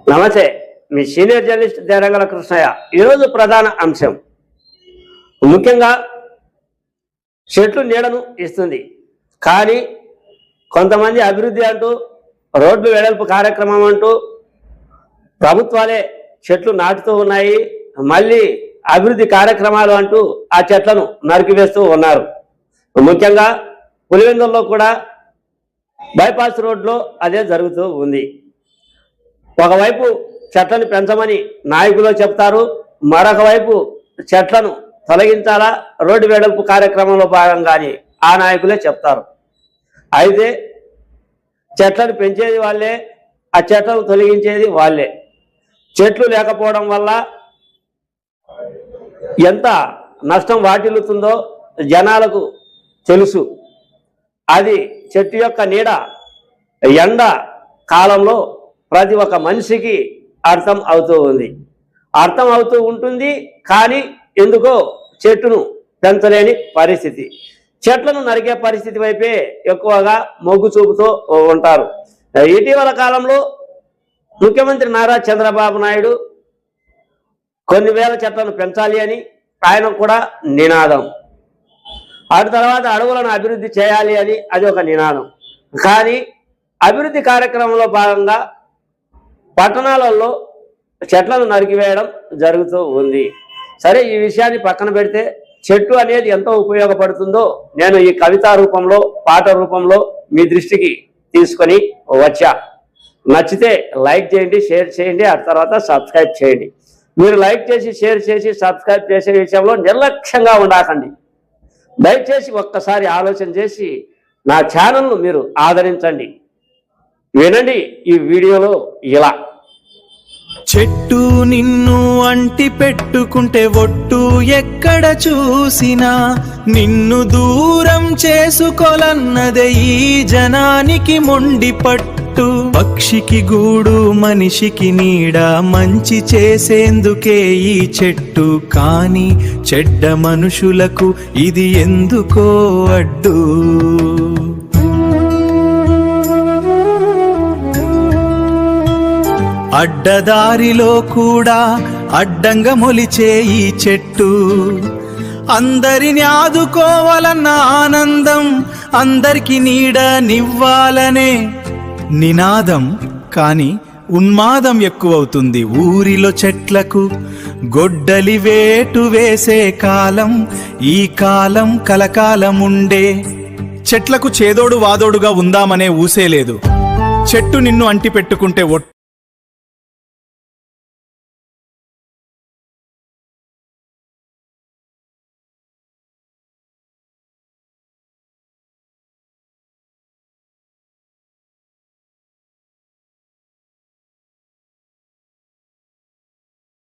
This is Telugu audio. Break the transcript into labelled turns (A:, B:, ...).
A: నమస్తే, మీ సీనియర్ జర్నలిస్ట్ దేరంగల కృష్ణయ్య. ఈరోజు ప్రధాన అంశం ముఖ్యంగా చెట్లు నీడను ఇస్తుంది, కానీ కొంతమంది అభివృద్ధి అంటూ రోడ్లు వెడల్పు కార్యక్రమం అంటూ ప్రభుత్వాలే చెట్లు నాటుతూ ఉన్నాయి. మళ్ళీ అభివృద్ధి కార్యక్రమాలు అంటూ ఆ చెట్లను నరికివేస్తూ ఉన్నారు. ముఖ్యంగా పులివెందుల్లో కూడా బైపాస్ రోడ్లో అదే జరుగుతూ ఉంది. ఒకవైపు చెట్లను పెంచమని నాయకులు చెప్తారు, మరొక వైపు చెట్లను తొలగించాలా రోడ్డు వెడల్పు కార్యక్రమంలో భాగంగానే ఆ నాయకులే చెప్తారు. అయితే చెట్లను పెంచేది వాళ్ళే, ఆ చెట్లను తొలగించేది వాళ్ళే. చెట్లు లేకపోవడం వల్ల ఎంత నష్టం వాటిల్లుతుందో జనాలకు తెలుసు. అది చెట్టు యొక్క నీడ ఎండ కాలంలో ప్రతి ఒక్క మనిషికి అర్థం అవుతూ ఉంటుంది. కానీ ఎందుకో చెట్టును పెంచలేని పరిస్థితి, చెట్లను నరికే పరిస్థితి వైపే ఎక్కువగా మొగ్గు చూపుతూ ఉంటారు. ఇటీవల కాలంలో ముఖ్యమంత్రి నారా చంద్రబాబు నాయుడు కొన్ని వేల చెట్లను పెంచాలి అని ఆయన కూడా నినాదం. ఆ తర్వాత అడవులను అభివృద్ధి చేయాలి అని అది ఒక నినాదం. కానీ అభివృద్ధి కార్యక్రమంలో భాగంగా పట్టణాలలో చెట్లను నరికివేయడం జరుగుతూ ఉంది. సరే, ఈ విషయాన్ని పక్కన పెడితే చెట్టు అనేది ఎంతో ఉపయోగపడుతుందో నేను ఈ కవితా రూపంలో, పాట రూపంలో మీ దృష్టికి తీసుకొని వచ్చా. నచ్చితే లైక్ చేయండి, షేర్ చేయండి, ఆ తర్వాత సబ్స్క్రైబ్ చేయండి. మీరు లైక్ చేసి, షేర్ చేసి, సబ్స్క్రైబ్ చేసే విషయంలో నిర్లక్ష్యంగా ఉండకండి. దయచేసి ఒక్కసారి ఆలోచన చేసి నా ఛానల్ను మీరు ఆదరించండి. వినండి ఈ వీడియోలో ఇలా.
B: చెట్టు నిన్ను అంటి పెట్టుకుంటే ఒట్టు ఎక్కడ చూసినా నిన్ను దూరం చేసుకోలన్నదే ఈ జనానికి మొండి పట్టు. పక్షికి గూడు మనిషికి నీడ మంచి చేసేందుకే ఈ చెట్టు, కానీ చెడ్డ మనుషులకు ఇది ఎందుకో అడ్డు. అడ్డదారిలో కూడా అడ్డంగా మొలిచే ఈ చెట్టు, అందరిని ఆదుకోవాలన్న ఆనందం, అందరికి నీడనివ్వాలనే నినాదం. కానీ ఉన్మాదం ఎక్కువవుతుంది. ఊరిలో చెట్లకు గొడ్డలి వేటు వేసే కాలం ఈ కాలం కలకాలం ఉండే. చెట్లకు చేదోడు వాదోడుగా ఉందామనే ఊసేలేదు. చెట్టు నిన్ను అంటి పెట్టుకుంటే ఒట్టు